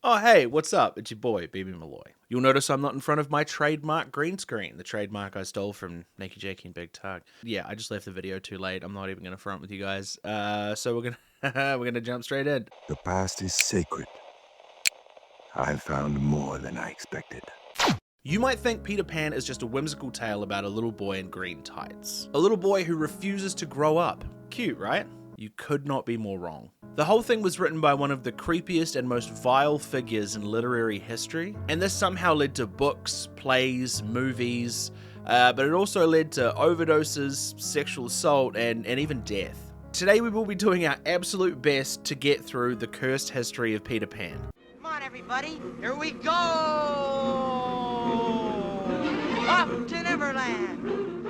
Oh, hey, what's up? It's your boy, Baby Malloy. You'll notice I'm not in front of my trademark green screen, the trademark I stole from Nakey Jakey and Big Tug. Yeah, I just left the video too late. I'm not even going to front with you guys. So we're gonna jump straight in. The past is sacred. I found more than I expected. You might think Peter Pan is just a whimsical tale about a little boy in green tights. A little boy who refuses to grow up. Cute, right? You could not be more wrong. The whole thing was written by one of the creepiest and most vile figures in literary history, and this somehow led to books, plays, movies, but it also led to overdoses, sexual assault, and even death. Today we will be doing our absolute best to get through the cursed history of Peter Pan. Come on, everybody, here we go! Up to Neverland!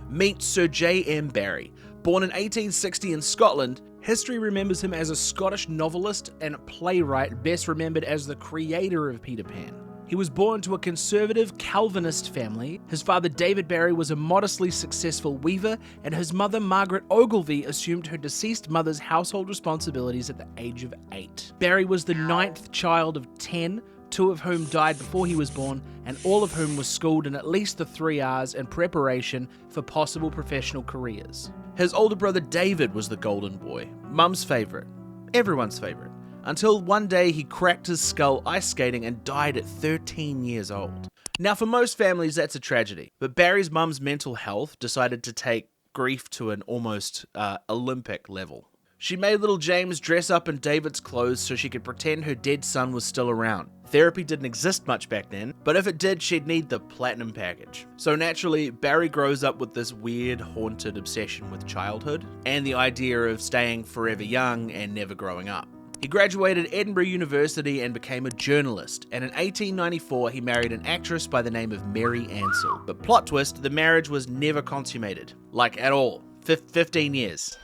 Meet Sir J.M. Barrie. Born in 1860 in Scotland, history remembers him as a Scottish novelist and playwright, best remembered as the creator of Peter Pan. He was born to a conservative Calvinist family. His father David Barrie was a modestly successful weaver, and his mother Margaret Ogilvy assumed her deceased mother's household responsibilities at the age of 8. Barrie was the 9th child of 10, 2 of whom died before he was born, and all of whom were schooled in at least the 3 R's in preparation for possible professional careers. His older brother David was the golden boy, Mum's favourite, everyone's favourite, until one day he cracked his skull ice skating and died at 13 years old. Now for most families that's a tragedy, but Barry's mum's mental health decided to take grief to an almost Olympic level. She made little James dress up in David's clothes so she could pretend her dead son was still around. Therapy didn't exist much back then, but if it did, she'd need the platinum package. So naturally, Barrie grows up with this weird, haunted obsession with childhood, and the idea of staying forever young and never growing up. He graduated Edinburgh University and became a journalist, and in 1894 he married an actress by the name of Mary Ansell. But plot twist, the marriage was never consummated. Like at all. 15 years.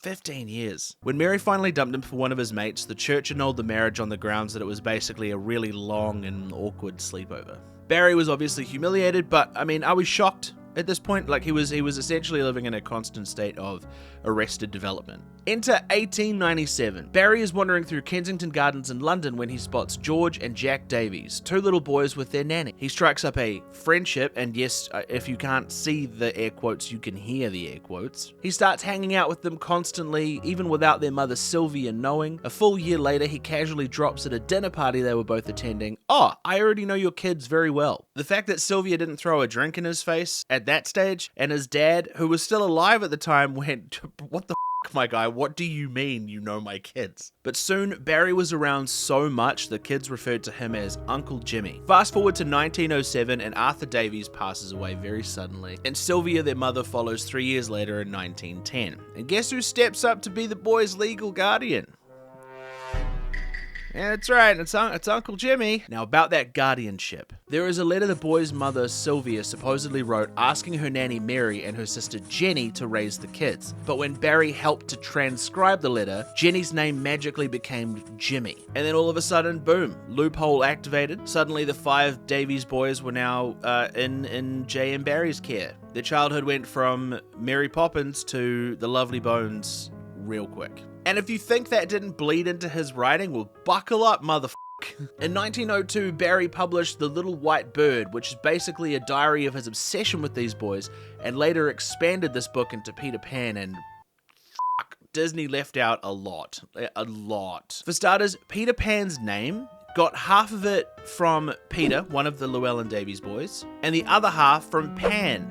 15 years. When Mary finally dumped him for one of his mates, the church annulled the marriage on the grounds that it was basically a really long and awkward sleepover. Barrie was obviously humiliated, but I mean, are we shocked at this point? Like he was essentially living in a constant state of arrested development. Enter 1897. Barrie is wandering through Kensington Gardens in London when he spots George and Jack Davies, 2 little boys with their nanny. He strikes up a friendship, and yes, if you can't see the air quotes, you can hear the air quotes. He starts hanging out with them constantly, even without their mother Sylvia knowing. A full year later, he casually drops at a dinner party they were both attending, "Oh, I already know your kids very well." The fact that Sylvia didn't throw a drink in his face at that stage, and his dad, who was still alive at the time, went, "What the f***, my guy, what do you mean you know my kids?" But soon, Barrie was around so much the kids referred to him as Uncle Jimmy. Fast forward to 1907 and Arthur Davies passes away very suddenly, and Sylvia, their mother, follows 3 years later in 1910. And guess who steps up to be the boy's legal guardian? Yeah, that's right, it's Uncle Jimmy. Now about that guardianship. There is a letter the boy's mother, Sylvia, supposedly wrote asking her nanny Mary and her sister Jenny to raise the kids. But when Barrie helped to transcribe the letter, Jenny's name magically became Jimmy. And then all of a sudden, boom, loophole activated. Suddenly the 5 Davies boys were now in J.M. Barrie's care. Their childhood went from Mary Poppins to the Lovely Bones real quick. And if you think that didn't bleed into his writing, well, buckle up, motherfucker. In 1902, Barrie published The Little White Bird, which is basically a diary of his obsession with these boys, and later expanded this book into Peter Pan, and Disney left out a lot. A lot. For starters, Peter Pan's name got half of it from Peter, one of the llewyn-davies boys, and the other half from Pan,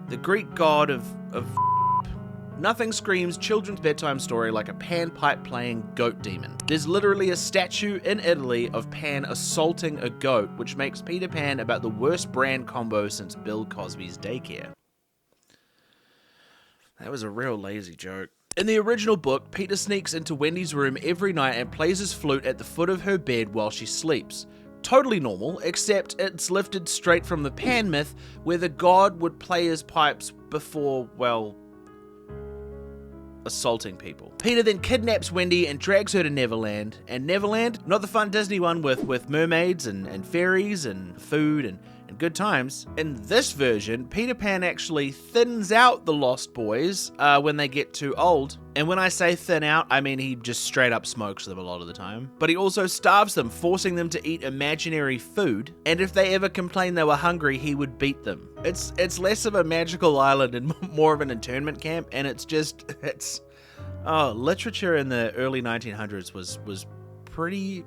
the Greek god of Nothing screams children's bedtime story like a panpipe-playing goat demon. There's literally a statue in Italy of Pan assaulting a goat, which makes Peter Pan about the worst brand combo since Bill Cosby's daycare. That was a real lazy joke. In the original book, Peter sneaks into Wendy's room every night and plays his flute at the foot of her bed while she sleeps. Totally normal, except it's lifted straight from the Pan myth, where the god would play his pipes before, well, assaulting people. Peter then kidnaps Wendy and drags her to Neverland. And Neverland, not the fun Disney one with mermaids and fairies and food and good times. In this version, Peter Pan actually thins out the Lost Boys when they get too old. And when I say thin out, I mean he just straight up smokes them a lot of the time. But he also starves them, forcing them to eat imaginary food. And if they ever complained they were hungry, he would beat them. It's less of a magical island and more of an internment camp. And literature in the early 1900s was pretty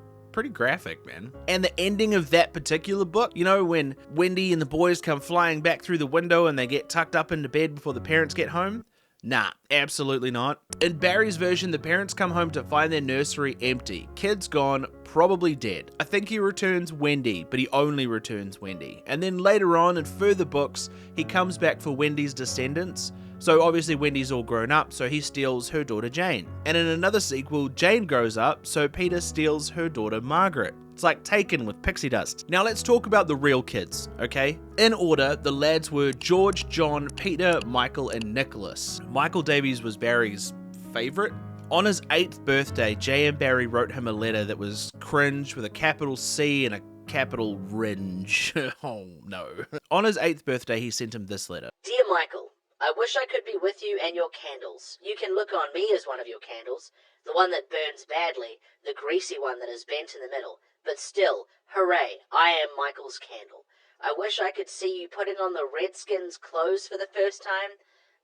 graphic, man. And the ending of that particular book, you know, when Wendy and the boys come flying back through the window and they get tucked up into bed before the parents get home? Nah, absolutely not. In Barrie's version, the parents come home to find their nursery empty. Kids gone, probably dead. I think he returns Wendy, but he only returns Wendy. And then later on in further books, he comes back for Wendy's descendants. So obviously Wendy's all grown up, so he steals her daughter Jane. And in another sequel, Jane grows up, so Peter steals her daughter Margaret. It's like Taken with pixie dust. Now let's talk about the real kids, okay? In order, the lads were George, John, Peter, Michael, and Nicholas. Llewyn-davies was Barrie's favorite. On his 8th birthday, J.M. Barrie wrote him a letter that was cringe with a capital C and a capital ringe. Oh no. On his 8th birthday, he sent him this letter. Dear Michael, I wish I could be with you and your candles. You can look on me as one of your candles, the one that burns badly, the greasy one that is bent in the middle. But still, hooray, I am Michael's candle. I wish I could see you putting on the Redskins' clothes for the first time.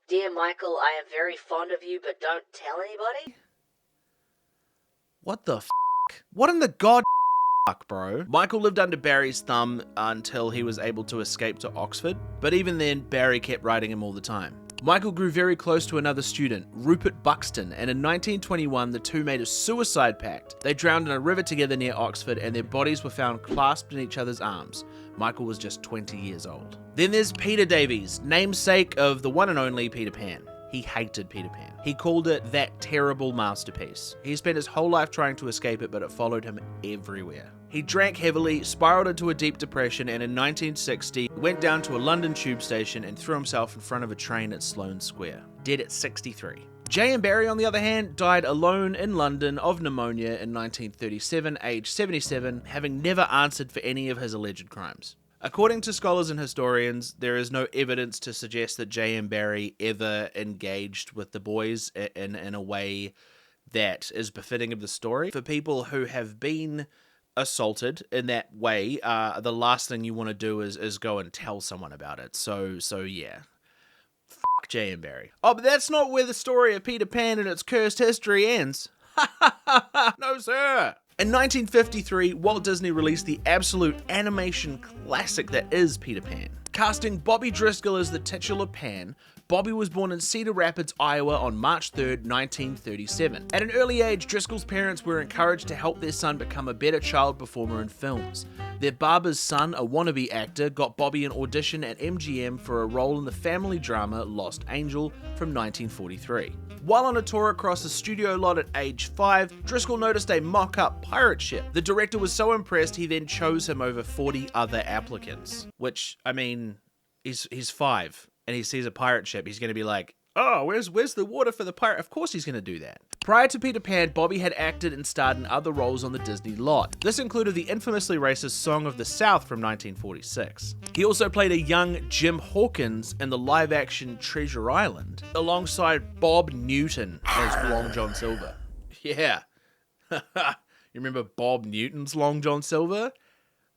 Dear Michael, I am very fond of you, but don't tell anybody. What the f***? What in the god fuck, bro? Michael lived under Barrie's thumb until he was able to escape to Oxford, but even then, Barrie kept writing him all the time. Michael grew very close to another student, Rupert Buxton, and in 1921 the two made a suicide pact. They drowned in a river together near Oxford and their bodies were found clasped in each other's arms. Michael was just 20 years old. Then there's Peter Davies, namesake of the one and only Peter Pan. He hated Peter Pan. He called it that terrible masterpiece. He spent his whole life trying to escape it, but it followed him everywhere. He drank heavily, spiraled into a deep depression, and in 1960 went down to a London tube station and threw himself in front of a train at Sloane Square, dead at 63. J.M. Barrie, on the other hand, died alone in London of pneumonia in 1937, aged 77, having never answered for any of his alleged crimes. According to scholars and historians, there is no evidence to suggest that J.M. Barrie ever engaged with the boys in a way that is befitting of the story. For people who have been assaulted in that way, the last thing you want to do is go and tell someone about it. So yeah. Fuck J.M. Barrie. Oh, but that's not where the story of Peter Pan and its cursed history ends. No, sir. In 1953, Walt Disney released the absolute animation classic that is Peter Pan. Casting Bobby Driscoll as the titular Pan, Bobby was born in Cedar Rapids, Iowa on March 3, 1937. At an early age, Driscoll's parents were encouraged to help their son become a better child performer in films. Their barber's son, a wannabe actor, got Bobby an audition at MGM for a role in the family drama Lost Angel from 1943. While on a tour across a studio lot at age 5, Driscoll noticed a mock-up pirate ship. The director was so impressed he then chose him over 40 other applicants. Which, I mean, he's 5 and he sees a pirate ship, he's going to be like, oh, where's the water for the pirate? Of course he's going to do that. Prior to Peter Pan, Bobby had acted and starred in other roles on the Disney lot. This included the infamously racist Song of the South from 1946. He also played a young Jim Hawkins in the live-action Treasure Island, alongside Bob Newton as Long John Silver. Yeah. You remember Bob Newton's Long John Silver?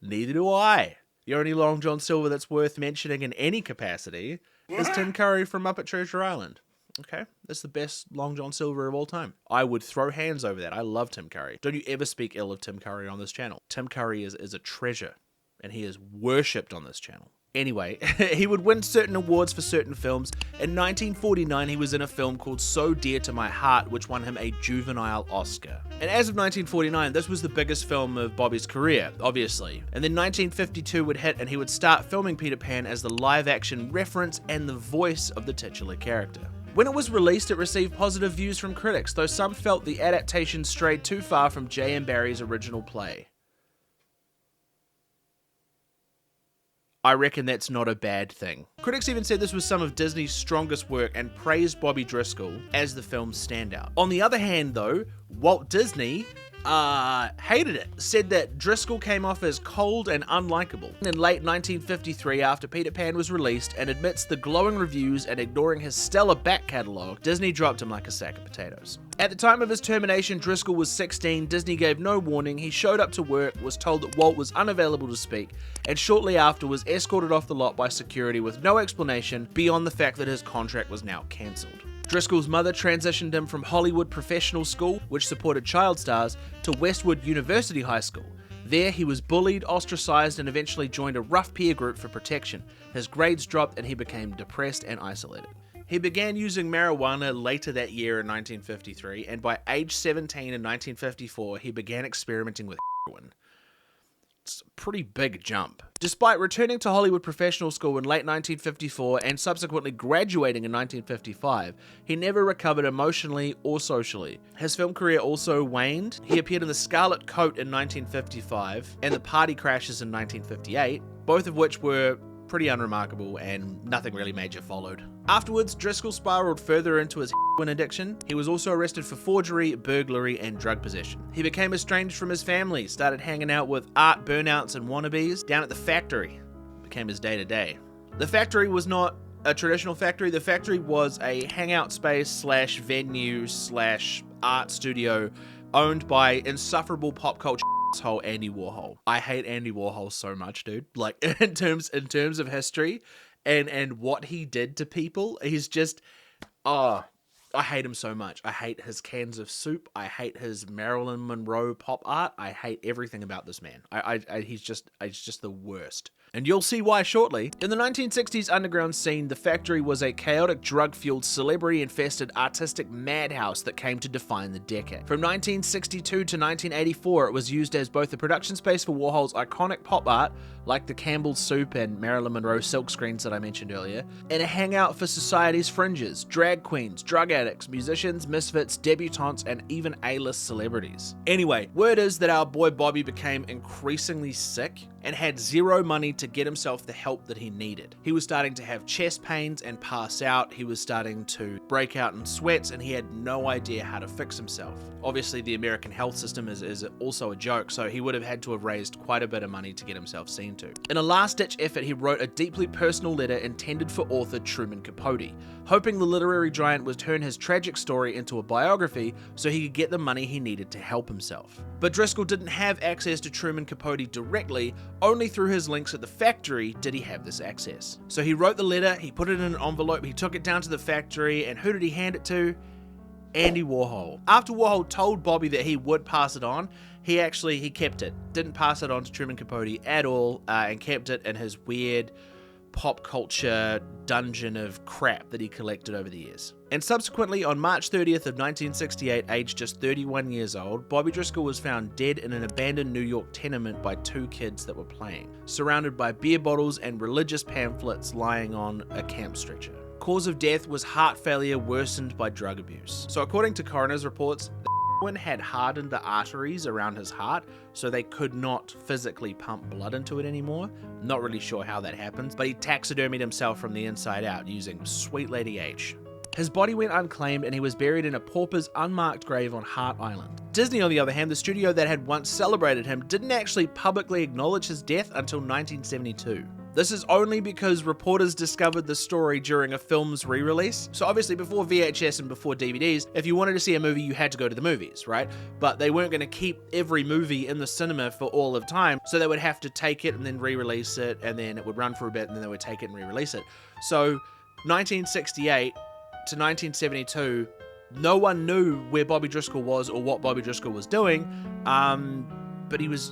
Neither do I. The only Long John Silver that's worth mentioning in any capacity is Tim Curry from Muppet Treasure Island. Okay, that's the best Long John Silver of all time. I would throw hands over that. I love Tim Curry. Don't you ever speak ill of Tim Curry on this channel. Tim Curry is a treasure, and he is worshipped on this channel. Anyway, he would win certain awards for certain films. In 1949, he was in a film called So Dear to My Heart, which won him a juvenile Oscar. And as of 1949, this was the biggest film of Bobby's career, obviously. And then 1952 would hit, and he would start filming Peter Pan as the live-action reference and the voice of the titular character. When it was released, it received positive views from critics, though some felt the adaptation strayed too far from J.M. Barrie's original play. I reckon that's not a bad thing. Critics even said this was some of Disney's strongest work and praised Bobby Driscoll as the film's standout. On the other hand though, Walt Disney hated it. Said that Driscoll came off as cold and unlikable. In late 1953, after Peter Pan was released, and amidst the glowing reviews and ignoring his stellar back catalogue, Disney dropped him like a sack of potatoes. At the time of his termination, Driscoll was 16, Disney gave no warning, he showed up to work, was told that Walt was unavailable to speak, and shortly after was escorted off the lot by security with no explanation beyond the fact that his contract was now cancelled. Driscoll's mother transitioned him from Hollywood Professional School, which supported child stars, to Westwood University High School. There, he was bullied, ostracized, and eventually joined a rough peer group for protection. His grades dropped and he became depressed and isolated. He began using marijuana later that year in 1953, and by age 17 in 1954, he began experimenting with heroin. It's a pretty big jump. Despite returning to Hollywood Professional School in late 1954 and subsequently graduating in 1955, he never recovered emotionally or socially. His film career also waned. He appeared in The Scarlet Coat in 1955 and The Party Crashers in 1958, both of which were pretty unremarkable and nothing really major followed. Afterwards, Driscoll spiraled further into his heroin addiction. He was also arrested for forgery, burglary, and drug possession. He became estranged from his family, started hanging out with art burnouts and wannabes down at the factory. Became his day-to-day. The factory was not a traditional factory. The factory was a hangout space / venue / art studio owned by insufferable pop culture asshole Andy Warhol. I hate Andy Warhol so much, dude. Like, in terms of history and what he did to people, he's just, I hate him so much. I hate his cans of soup. I hate his Marilyn Monroe pop art. I hate everything about this man. He's just the worst. And you'll see why shortly. In the 1960s underground scene, the factory was a chaotic, drug-fueled, celebrity-infested artistic madhouse that came to define the decade. From 1962 to 1984, it was used as both a production space for Warhol's iconic pop art, like the Campbell's soup and Marilyn Monroe silkscreens that I mentioned earlier, and a hangout for society's fringes, drag queens, drug addicts, musicians, misfits, debutantes, and even A-list celebrities. Anyway, word is that our boy Bobby became increasingly sick and had zero money to get himself the help that he needed. He was starting to have chest pains and pass out, he was starting to break out in sweats, and he had no idea how to fix himself. Obviously, the American health system is also a joke, so he would have had to have raised quite a bit of money to get himself seen to. In a last-ditch effort, he wrote a deeply personal letter intended for author Truman Capote, hoping the literary giant would turn his tragic story into a biography so he could get the money he needed to help himself. But Driscoll didn't have access to Truman Capote directly. Only through his links at the factory did he have this access. So he wrote the letter, he put it in an envelope, he took it down to the factory, and who did he hand it to? Andy Warhol. After Warhol told Bobby that he would pass it on, he kept it. Didn't pass it on to Truman Capote at all, and kept it in his weird pop culture dungeon of crap that he collected over the years. And subsequently, on March 30th of 1968, aged just 31 years old, Bobby Driscoll was found dead in an abandoned New York tenement by two kids that were playing, surrounded by beer bottles and religious pamphlets lying on a camp stretcher. Cause of death was heart failure worsened by drug abuse. So according to coroner's reports, the had hardened the arteries around his heart, so they could not physically pump blood into it anymore. Not really sure how that happens, but he taxidermied himself from the inside out using Sweet Lady H. His body went unclaimed and he was buried in a pauper's unmarked grave on Hart Island. Disney, on the other hand, the studio that had once celebrated him, didn't actually publicly acknowledge his death until 1972. This is only because reporters discovered the story during a film's re-release. So obviously before VHS and before DVDs, if you wanted to see a movie, you had to go to the movies, right? But they weren't going to keep every movie in the cinema for all of time, so they would have to take it and then re-release it, and then it would run for a bit, and then they would take it and re-release it. So 1968 to 1972, no one knew where Bobby Driscoll was or what Bobby Driscoll was doing, but he was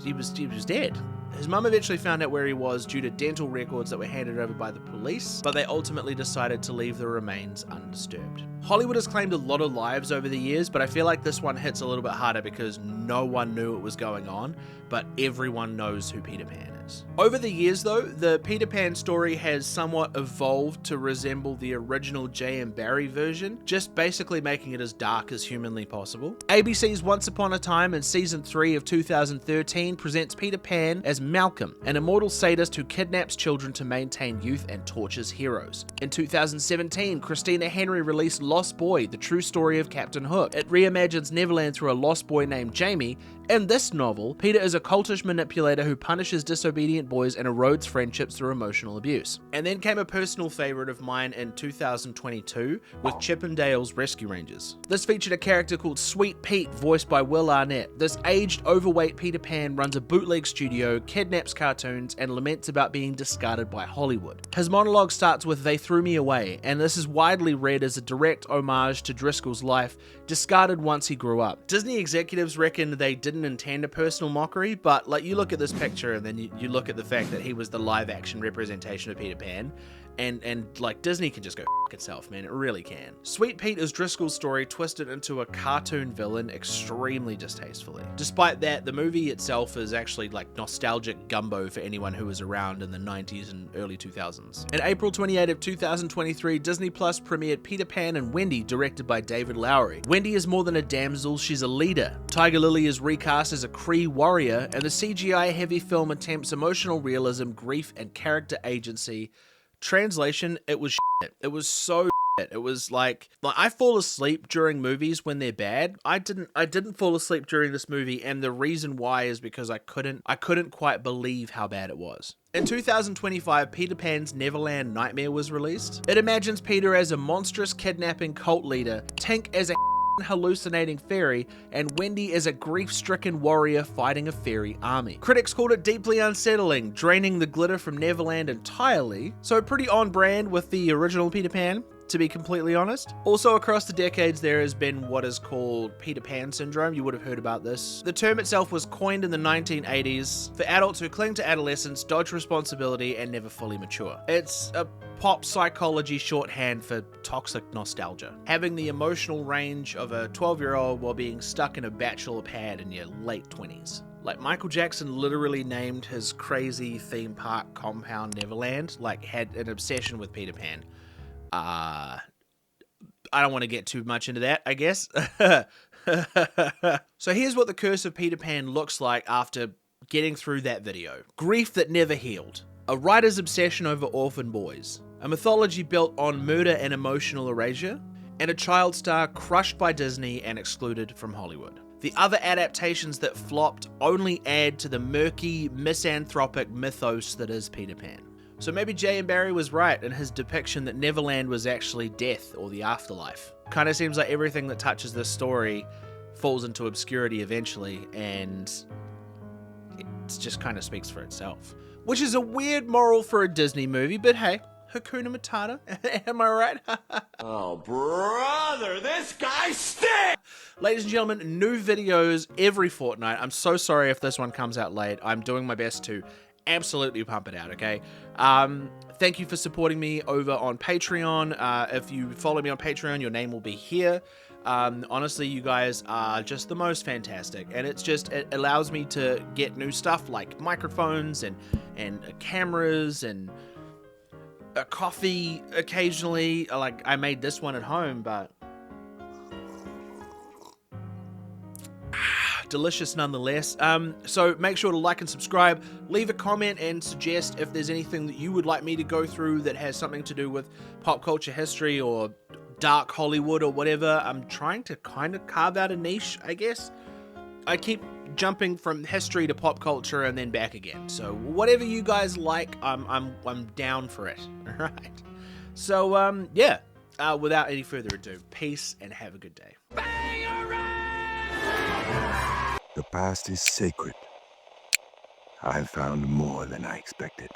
dead. His mum eventually found out where he was due to dental records that were handed over by the police, but they ultimately decided to leave the remains undisturbed. Hollywood has claimed a lot of lives over the years, but I feel like this one hits a little bit harder because no one knew it was going on, but everyone knows who Peter Pan is. Over the years though, the Peter Pan story has somewhat evolved to resemble the original J.M. Barrie version, just basically making it as dark as humanly possible. ABC's Once Upon a Time in Season 3 of 2013 presents Peter Pan as Malcolm, an immortal sadist who kidnaps children to maintain youth and tortures heroes. In 2017, Christina Henry released Lost Boy, the true story of Captain Hook. It reimagines Neverland through a lost boy named Jamie, In this novel, Peter is a cultish manipulator who punishes disobedient boys and erodes friendships through emotional abuse. And then came a personal favourite of mine in 2022 with Chip and Dale's Rescue Rangers. This featured a character called Sweet Pete, voiced by Will Arnett. This aged, overweight Peter Pan runs a bootleg studio, kidnaps cartoons, and laments about being discarded by Hollywood. His monologue starts with "They threw me away," and this is widely read as a direct homage to Driscoll's life, discarded once he grew up. Disney executives reckon they didn't intend a personal mockery, but like, you look at this picture and then you look at the fact that he was the live action representation of Peter Pan, and like, Disney can just go f*** itself, man. It really can. Sweet Pete is Driscoll's story twisted into a cartoon villain extremely distastefully. Despite that, the movie itself is actually like nostalgic gumbo for anyone who was around in the 90s and early 2000s. In April 28 of 2023, Disney Plus premiered Peter Pan and Wendy, directed by David Lowery. Wendy is more than a damsel, she's a leader. Tiger Lily is recast as a Cree warrior, and the CGI-heavy film attempts emotional realism, grief, and character agency. Translation, it was shit. It was so shit. It was like I fall asleep during movies when they're bad. I didn't fall asleep during this movie, and the reason why is because I couldn't quite believe how bad it was. In 2025, Peter Pan's Neverland Nightmare was released. It imagines Peter as a monstrous kidnapping cult leader, Tink as a hallucinating fairy, and Wendy is a grief-stricken warrior fighting a fairy army. Critics called it deeply unsettling, draining the glitter from Neverland entirely, so pretty on brand with the original Peter Pan, to be completely honest. Also, across the decades, there has been what is called Peter Pan syndrome. You would have heard about this. The term itself was coined in the 1980s for adults who cling to adolescence, dodge responsibility, and never fully mature. It's a pop psychology shorthand for toxic nostalgia. Having the emotional range of a 12-year-old while being stuck in a bachelor pad in your late 20s. Like, Michael Jackson literally named his crazy theme park compound Neverland, like had an obsession with Peter Pan. I don't want to get too much into that, I guess. So here's what the Curse of Peter Pan looks like after getting through that video. Grief that never healed. A writer's obsession over orphan boys. A mythology built on murder and emotional erasure. And a child star crushed by Disney and excluded from Hollywood. The other adaptations that flopped only add to the murky, misanthropic mythos that is Peter Pan. So maybe J.M. Barrie was right in his depiction that Neverland was actually death or the afterlife. Kind of seems like everything that touches this story falls into obscurity eventually, and it just kind of speaks for itself. Which is a weird moral for a Disney movie, but hey, Hakuna Matata, am I right? Oh, brother, this guy stinks! Ladies and gentlemen, new videos every fortnight. I'm so sorry if this one comes out late. I'm doing my best to absolutely pump it out, okay? Thank you for supporting me over on Patreon. If you follow me on Patreon, your name will be here. Honestly, you guys are just the most fantastic, and it allows me to get new stuff like microphones and cameras and a coffee occasionally. Like, I made this one at home, but delicious nonetheless. So make sure to like and subscribe, leave a comment and suggest if there's anything that you would like me to go through that has something to do with pop culture history or dark Hollywood or whatever. I'm trying to kind of carve out a niche, I guess. I keep jumping from history to pop culture and then back again. So whatever you guys like, I'm down for it. All right. So yeah. Without any further ado, peace and have a good day. The past is sacred. I found more than I expected.